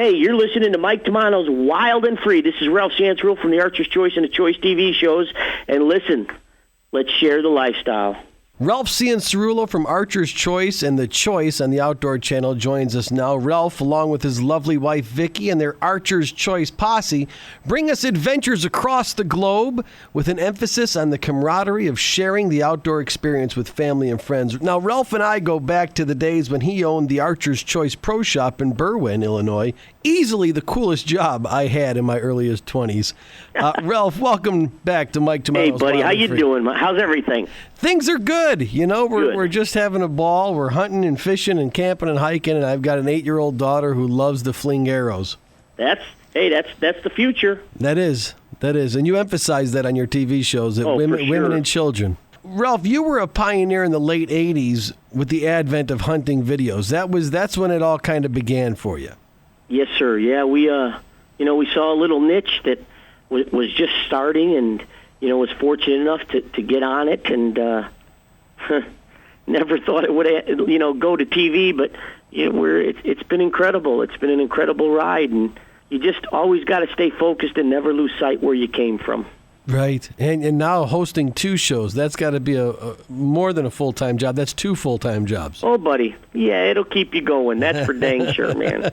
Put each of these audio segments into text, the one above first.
Hey, you're listening to Mike Tomano's Wild and Free. This is Ralph Cianciarulo from the Archer's Choice and the Choice TV shows. And listen, let's share the lifestyle. Ralph Cianciarulo from Archer's Choice and The Choice on the Outdoor Channel joins us now. Ralph, along with his lovely wife, Vicki, and their Archer's Choice posse, bring us adventures across the globe with an emphasis on the camaraderie of sharing the outdoor experience with family and friends. Now, Ralph and I go back to the days when he owned the Archer's Choice Pro Shop in Berwyn, Illinois. Easily the coolest job I had in my earliest 20s. Ralph, welcome back to Mike Tomano's. Hey, buddy, how you doing? How's everything? Things are good. You know, we're just having a ball. We're hunting and fishing and camping and hiking, and I've got an 8-year-old daughter who loves to fling arrows. That's the future. That is. And you emphasize that on your TV shows, that women and children. Ralph, you were a pioneer in the late 80s with the advent of hunting videos. That's when it all kind of began for you. Yes, sir. Yeah, we saw a little niche that was just starting, and was fortunate enough to get on it, and never thought it would go to TV, but it's been incredible. It's been an incredible ride, and you just always got to stay focused and never lose sight where you came from. Right, and now hosting 2 shows, that's got to be a more than a full-time job. That's 2 full-time jobs. Oh, buddy. Yeah, it'll keep you going. That's for dang sure, man.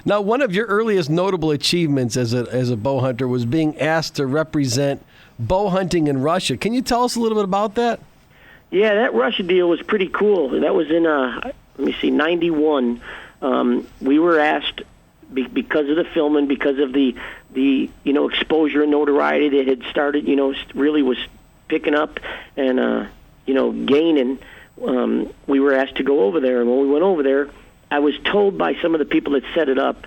Now, one of your earliest notable achievements as a bow hunter was being asked to represent bow hunting in Russia. Can you tell us a little bit about that? Yeah, that Russia deal was pretty cool. That was in, 91. We were asked, because of the film and because of the exposure and notoriety that had started, really was picking up and, gaining, we were asked to go over there. And when we went over there, I was told by some of the people that set it up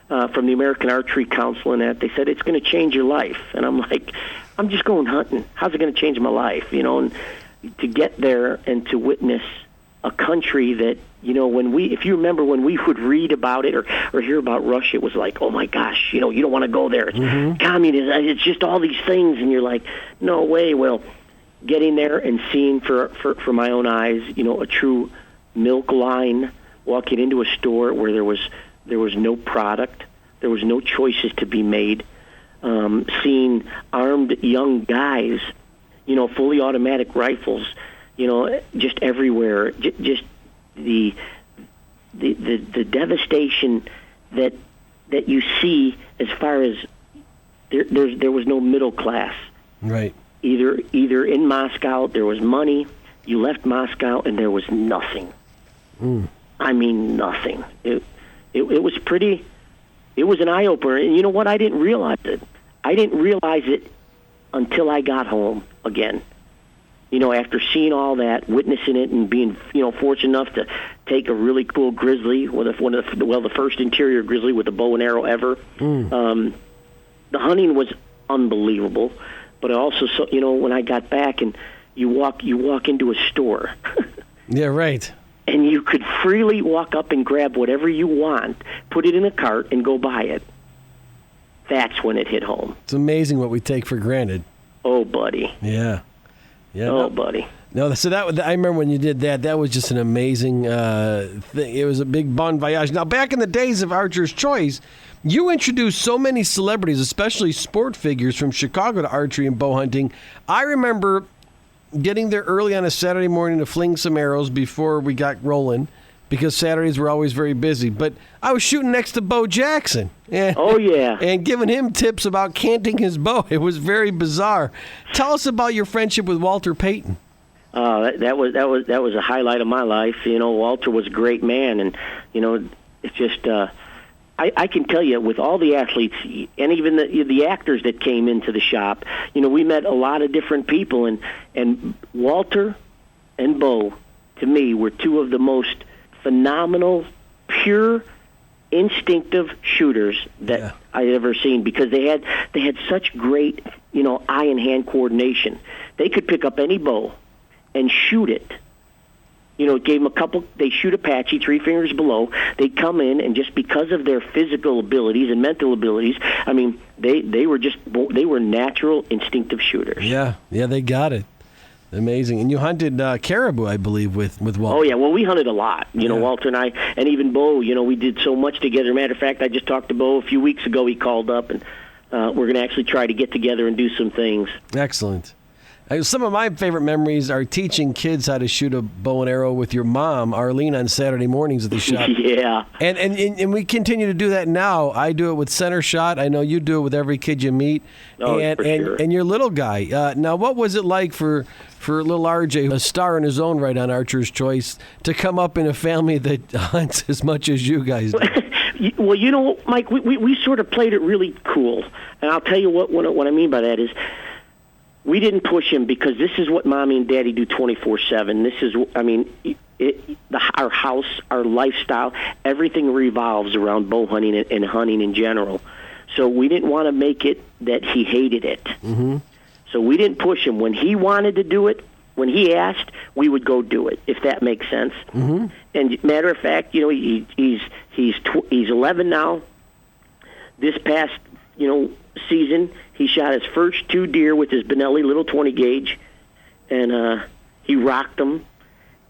from the American Archery Council and that, they said, it's going to change your life. And I'm like, I'm just going hunting. How's it going to change my life? And to get there and to witness a country that, if you remember when we would read about it or hear about Russia, it was like, oh my gosh, you don't want to go there. It's communism. It's just all these things. And you're like, no way. Well, getting there and seeing for my own eyes, a true milk line, walking into a store where there was no product, there was no choices to be made, seeing armed young guys, fully automatic rifles, just everywhere, just the devastation that you see as far as there was no middle class. Right. Either in Moscow there was money, you left Moscow and there was nothing. I mean nothing. It was pretty. It was an eye opener, and you know what? I didn't realize it. I didn't realize it until I got home again. After seeing all that, witnessing it, and being, fortunate enough to take a really cool grizzly, the first interior grizzly with a bow and arrow ever. The hunting was unbelievable, but I also saw, when I got back and you walk into a store. Yeah, right. And you could freely walk up and grab whatever you want, put it in a cart, and go buy it. That's when it hit home. It's amazing what we take for granted. Oh, buddy. Yeah. Buddy. No, so I remember when you did that. That was just an amazing thing. It was a big bon voyage. Now, back in the days of Archer's Choice, you introduced so many celebrities, especially sport figures, from Chicago to archery and bow hunting. I remember getting there early on a Saturday morning to fling some arrows before we got rolling, because Saturdays were always very busy. But I was shooting next to Bo Jackson. And giving him tips about canting his bow. It was very bizarre. Tell us about your friendship with Walter Payton. That was a highlight of my life. Walter was a great man, and it's just I can tell you, with all the athletes and even the actors that came into the shop, we met a lot of different people, and Walter and Bo, to me, were 2 of the most phenomenal, pure, instinctive shooters that I ever seen, because they had such great, eye and hand coordination. They could pick up any bow and shoot it. Gave them a couple. They shoot Apache 3 fingers below. They come in, and just because of their physical abilities and mental abilities, I mean, they were natural, instinctive shooters. Yeah, they got it. Amazing. And you hunted caribou, I believe, with Walt. Oh, yeah. Well, we hunted a lot. Walter and I, and even Bo, we did so much together. Matter of fact, I just talked to Bo a few weeks ago. He called up, and we're going to actually try to get together and do some things. Excellent. Some of my favorite memories are teaching kids how to shoot a bow and arrow with your mom, Arlene, on Saturday mornings at the shop. Yeah. And we continue to do that now. I do it with Center Shot. I know you do it with every kid you meet. Oh, for sure. And your little guy. Now, what was it like for little RJ, a star in his own right on Archer's Choice, to come up in a family that hunts as much as you guys do? Well, Mike, we sort of played it really cool. And I'll tell you what I mean by that is, we didn't push him because this is what Mommy and Daddy do 24/7. This is, our house, our lifestyle, everything revolves around bow hunting and hunting in general. So we didn't want to make it that he hated it. Mm-hmm. So we didn't push him. When he wanted to do it, when he asked, we would go do it, if that makes sense. Mm-hmm. And matter of fact, he's 11 now. This past, season, he shot his first 2 deer with his Benelli little 20 gauge, and he rocked them.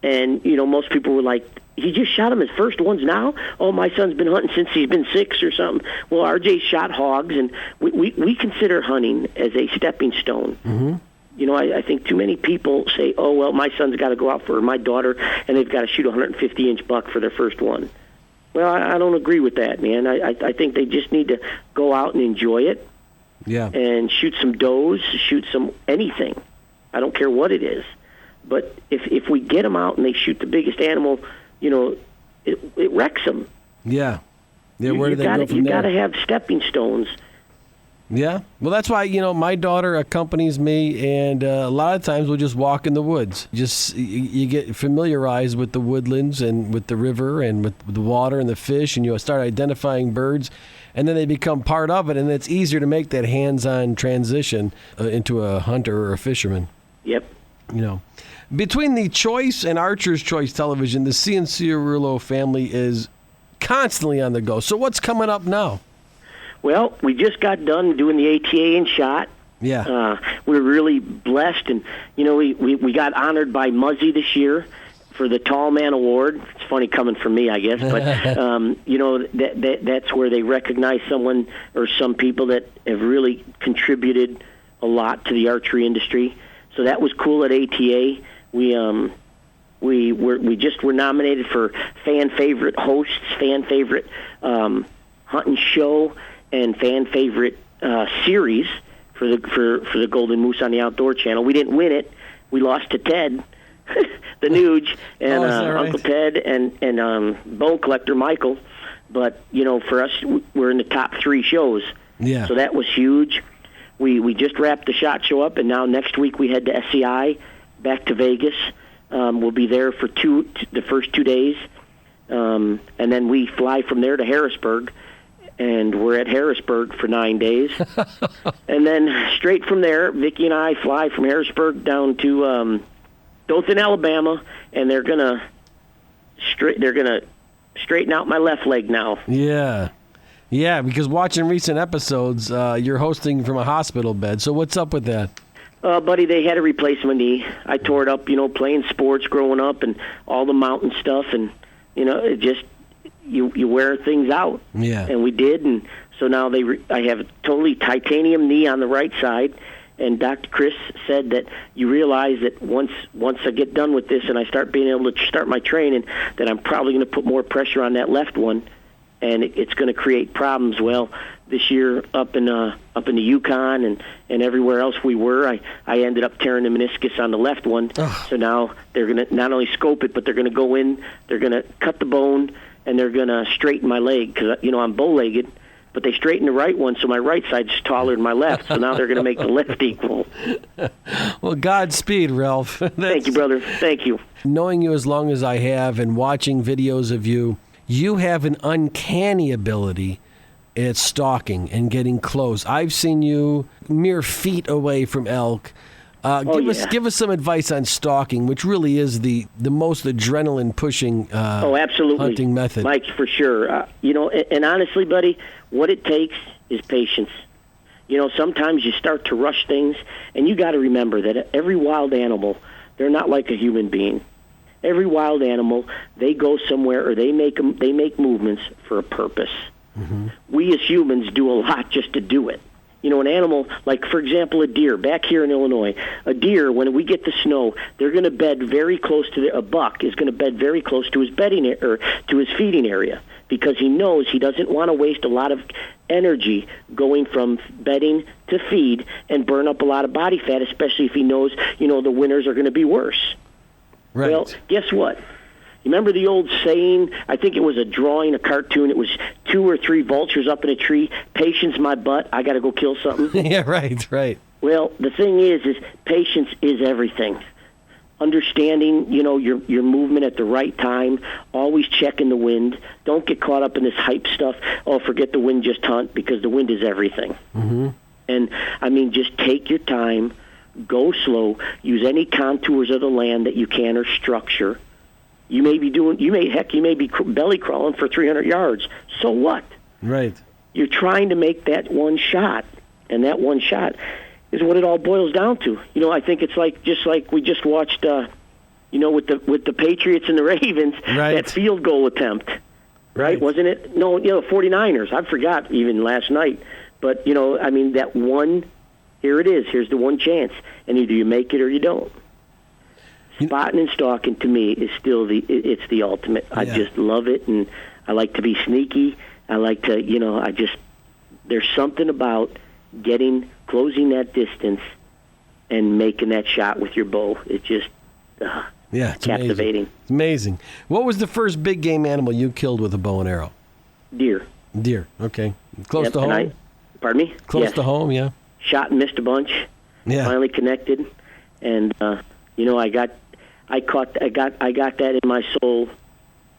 And most people were like, "He just shot him his first ones now? Oh, my son's been hunting since he's been 6 or something." Well, RJ shot hogs, and we consider hunting as a stepping stone. Mm-hmm. I think too many people say, "Oh, well, my son's got to go out for my daughter, and they've got to shoot a 150-inch buck for their first one." Well, I don't agree with that, man. I think they just need to go out and enjoy it. Yeah. And shoot some does, shoot some anything. I don't care what it is. But if we get them out and they shoot the biggest animal, it wrecks them. Yeah. Yeah. Where do they go from there? You got to have stepping stones. Yeah. Well, that's why, my daughter accompanies me, and a lot of times we'll just walk in the woods. You get familiarized with the woodlands and with the river and with the water and the fish, and you start identifying birds, and then they become part of it, and it's easier to make that hands-on transition into a hunter or a fisherman. Yep. Between the Choice and Archer's Choice television, the Cianciarulo family is constantly on the go. So what's coming up now? Well, we just got done doing the ATA in shot. Yeah. We were really blessed, and we got honored by Muzzy this year for the Tall Man Award. It's funny coming from me, I guess, but that's where they recognize someone or some people that have really contributed a lot to the archery industry. So that was cool at ATA. We just were nominated for fan favorite hosts, fan favorite hunting show, and fan favorite series for the Golden Moose on the Outdoor Channel. We didn't win it. We lost to Ted, the Nuge, and right? Uncle Ted and Bone Collector Michael. But for us, we're in the top 3 shows. Yeah. So that was huge. We just wrapped the SHOT Show up, and now next week we head to SCI, back to Vegas. We'll be there for the first 2 days, and then we fly from there to Harrisburg. And we're at Harrisburg for 9 days. And then straight from there, Vicki and I fly from Harrisburg down to Dothan, Alabama, and they're gonna straighten out my left leg now. Yeah. Yeah, because watching recent episodes, you're hosting from a hospital bed. So what's up with that? Buddy, they had to replace my knee. I tore it up, playing sports growing up and all the mountain stuff, and it just you wear things out. Yeah. And we did, and so now I have a totally titanium knee on the right side, and Dr. Chris said that you realize that once I get done with this and I start being able to start my training, that I'm probably going to put more pressure on that left one, and it's going to create problems. Well, this year up in the Yukon and everywhere else we were, I ended up tearing the meniscus on the left one. Ugh. So now they're going to not only scope it, but they're going to go in, they're going to cut the bone, and they're going to straighten my leg because, I'm bow-legged, but they straightened the right one, so my right side's taller than my left, so now they're going to make the left equal. Well, Godspeed, Ralph. Thank you, brother. Thank you. Knowing you as long as I have and watching videos of you, you have an uncanny ability at stalking and getting close. I've seen you mere feet away from elk. Give us some advice on stalking, which really is the most adrenaline-pushing absolutely. Hunting method. Mike, for sure. And honestly, buddy, what it takes is patience. Sometimes you start to rush things, and you got to remember that every wild animal, they're not like a human being. Every wild animal, they go somewhere or they make movements for a purpose. Mm-hmm. We as humans do a lot just to do it. An animal, like, for example, a deer, back here in Illinois, a deer, when we get the snow, they're going to bed very close to a buck is going to bed very close to his bedding or to his feeding area, because he knows he doesn't want to waste a lot of energy going from bedding to feed and burn up a lot of body fat, especially if he knows, the winters are going to be worse. Right. Well, guess what? You remember the old saying, I think it was a drawing, a cartoon, it was 2 or 3 vultures up in a tree, patience my butt, I got to go kill something? Yeah, right. Well, the thing is patience is everything. Understanding, your movement at the right time, always checking the wind. Don't get caught up in this hype stuff. Oh, forget the wind, just hunt, because the wind is everything. Mm-hmm. And, just take your time, go slow, use any contours of the land that you can or structure. You may be belly crawling for 300 yards. So what? Right. You're trying to make that one shot, and that one shot is what it all boils down to. I think it's just like we just watched, with the Patriots and the Ravens, right. That field goal attempt, right? Wasn't it? No, 49ers. I forgot even last night. But, that one, here it is. Here's the one chance. And either you make it or you don't. Spotting and stalking, to me, is still it's the ultimate. Yeah. I just love it, and I like to be sneaky. I like to, there's something about closing that distance and making that shot with your bow. It's just it's captivating. Amazing. What was the first big game animal you killed with a bow and arrow? Deer. Okay. Close to home? Pardon me? Close to home, yeah. Shot and missed a bunch. Yeah. Finally connected, and I got that in my soul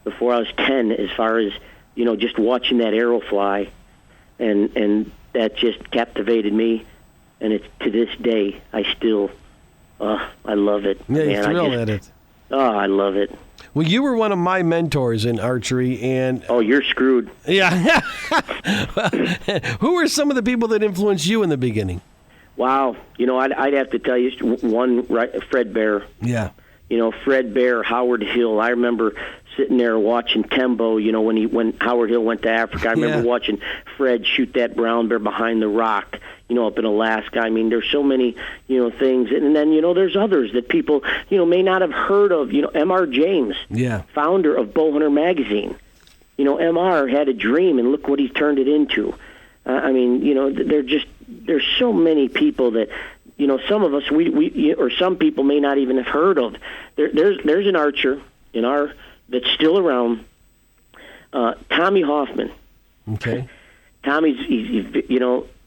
before I was 10, as far as, just watching that arrow fly, and that just captivated me, and it's to this day, I still, I love it. Yeah, you're thrilled at it. Oh, I love it. Well, you were one of my mentors in archery, and... Oh, you're screwed. Yeah. Who were some of the people that influenced you in the beginning? Wow. I'd have to tell you one, Fred Bear. Yeah. Fred Bear, Howard Hill. I remember sitting there watching Tembo, when Howard Hill went to Africa. I remember watching Fred shoot that brown bear behind the rock, up in Alaska. I mean, there's so many, things. And then, there's others that people, may not have heard of. M.R. James, founder of Bowhunter Magazine. M.R. had a dream, and look what he's turned it into. There's so many people that, some of us, we or some people may not even have heard of. There's an archer that's still around, Tommy Hoffman. Okay. Tommy's,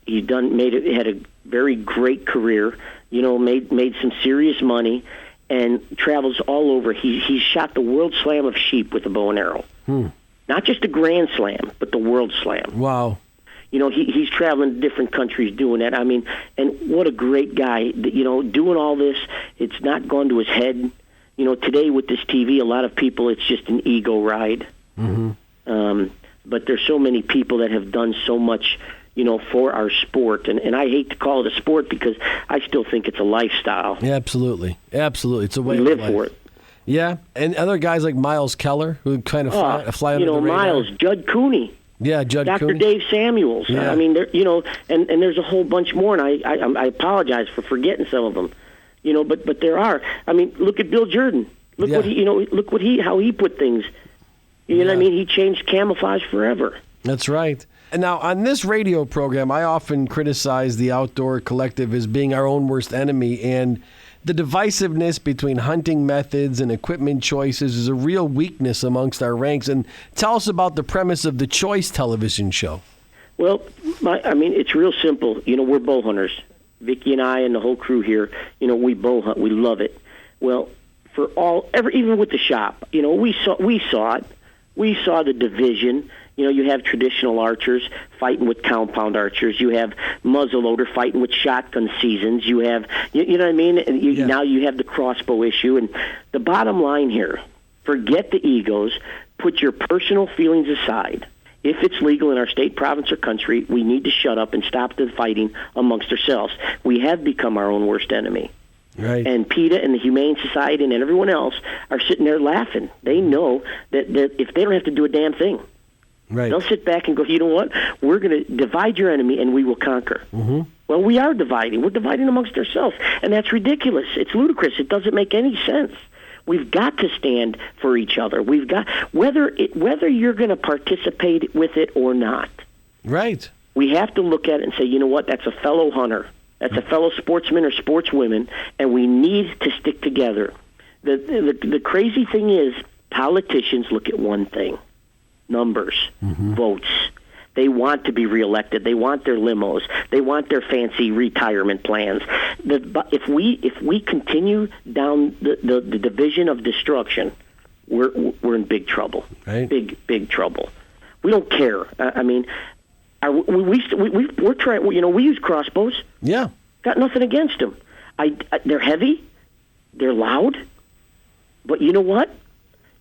had a very great career. Made some serious money, and travels all over. He's shot the World Slam of sheep with a bow and arrow. Not just the Grand Slam, but the World Slam. Wow. He's traveling to different countries doing that. I mean, and what a great guy, doing all this. It's not gone to his head. Today with this TV, a lot of people, it's just an ego ride. Mm-hmm. But there's so many people that have done so much, for our sport. And I hate to call it a sport because I still think it's a lifestyle. Yeah, absolutely. It's a way we live for it. Yeah, and other guys like Miles Keller, who kind of fly under the radar. Miles, Judd Cooney. Yeah, Judd Dr. Cooney. Dave Samuels. Yeah. I mean, and there's a whole bunch more, and I apologize for forgetting some of them. But there are. I mean, look at Bill Jordan. Look what how he put things. You know what I mean? He changed camouflage forever. That's right. And now, on this radio program, I often criticize the outdoor collective as being our own worst enemy, and the divisiveness between hunting methods and equipment choices is a real weakness amongst our ranks. And tell us about the premise of the Choice television show. Well, it's real simple. We're bow hunters. Vicki and I and the whole crew here, we bow hunt. We love it. Well, even with the shop, we saw it. We saw the division. You have traditional archers fighting with compound archers. You have muzzleloader fighting with shotgun seasons. You have, you know what I mean? And now you have the crossbow issue. And the bottom line here, forget the egos, put your personal feelings aside, if it's legal in our state, province, or country, we need to shut up and stop the fighting amongst ourselves. We have become our own worst enemy. Right. And PETA and the Humane Society and everyone else are sitting there laughing. They know that if they don't have to do a damn thing, right, they'll sit back and go, you know what? We're going to divide your enemy and we will conquer. Mm-hmm. Well, we are dividing. We're dividing amongst ourselves. And that's ridiculous. It's ludicrous. It doesn't make any sense. We've got to stand for each other. We've got, whether you're going to participate with it or not. Right. We have to look at it and say, you know what? That's a fellow hunter. That's a fellow sportsman or sportswoman, and we need to stick together. The crazy thing is, politicians look at one thing: numbers, votes. They want to be reelected. They want their limos. They want their fancy retirement plans. If we continue down the division of destruction, we're in big trouble. Right. Big trouble. We don't care. I mean. We're trying. You know, we use crossbows. Yeah, got nothing against them. They're heavy, they're loud, but you know what?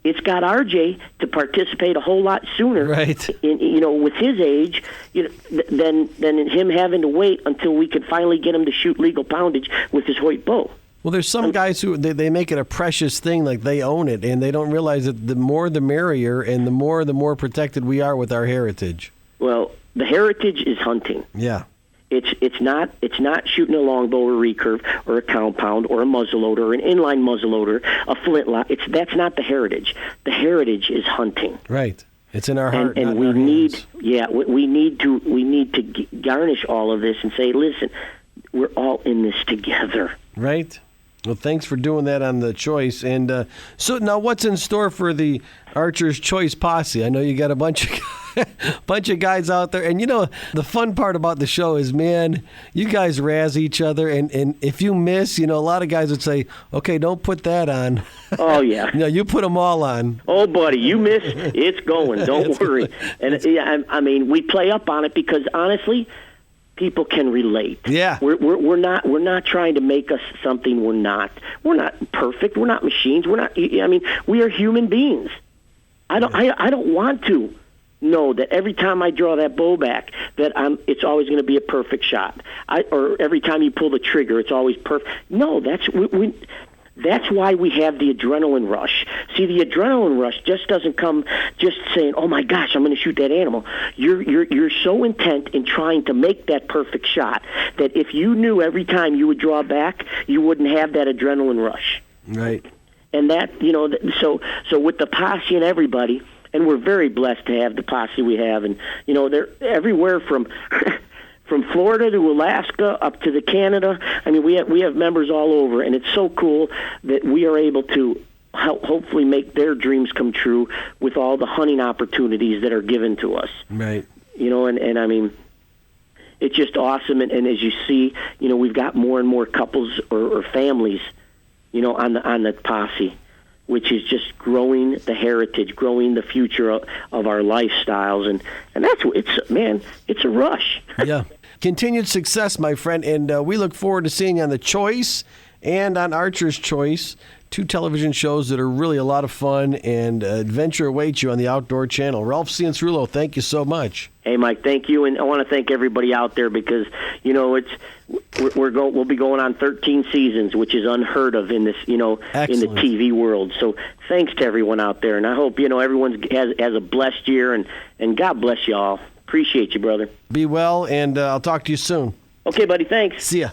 It's got RJ to participate a whole lot sooner. Right. With his age, than him having to wait until we can finally get him to shoot legal poundage with his Hoyt bow. Well, there's some guys who they make it a precious thing, like they own it, and they don't realize that the more the merrier, and the more protected we are with our heritage. Well. The heritage is hunting. Yeah, it's not shooting a longbow or a recurve or a compound or a muzzleloader or an inline muzzleloader, a flintlock. That's not the heritage. The heritage is hunting. Right. It's in our heart, and not we in our need hands. we need to garnish all of this and say, listen, we're all in this together. Right. Well, thanks for doing that on the choice. And so now, what's in store for the Archer's Choice Posse? I know you got a bunch of guys out there, and the fun part about the show is, man, you guys razz each other, and if you miss, a lot of guys would say, okay, don't put that on. Oh yeah. You put them all on. Oh buddy, you miss, it's going. Don't worry. And I mean, we play up on it because honestly, people can relate. Yeah. We're not trying to make us something we're not. We're not perfect. We're not machines. We're not. I mean, we are human beings. I don't want to know that every time I draw that bow back that it's always going to be a perfect shot. Or every time you pull the trigger, it's always perfect. No, that's why we have the adrenaline rush. See, the adrenaline rush just doesn't come just saying, "Oh my gosh, I'm going to shoot that animal." You're so intent in trying to make that perfect shot that if you knew every time you would draw back, you wouldn't have that adrenaline rush. Right. And that, so with the posse and everybody, and we're very blessed to have the posse we have, and they're everywhere from from Florida to Alaska up to the Canada. I mean, we have members all over, and it's so cool that we are able to hopefully make their dreams come true with all the hunting opportunities that are given to us. Right. And I mean, it's just awesome. And as you see, we've got more and more couples or families, on the posse, which is just growing the heritage, growing the future of our lifestyles, and that's it's a rush. Yeah. Continued success, my friend, and we look forward to seeing you on The Choice and on Archer's Choice, two television shows that are really a lot of fun, and adventure awaits you on the Outdoor Channel. Ralph Cianciarulo, thank you so much. Hey, Mike, thank you, and I want to thank everybody out there because we'll be going on 13 seasons, which is unheard of in this in the TV world. So thanks to everyone out there, and I hope everyone has a blessed year, and God bless you all. Appreciate you, brother. Be well, and I'll talk to you soon. Okay, buddy. Thanks. See ya.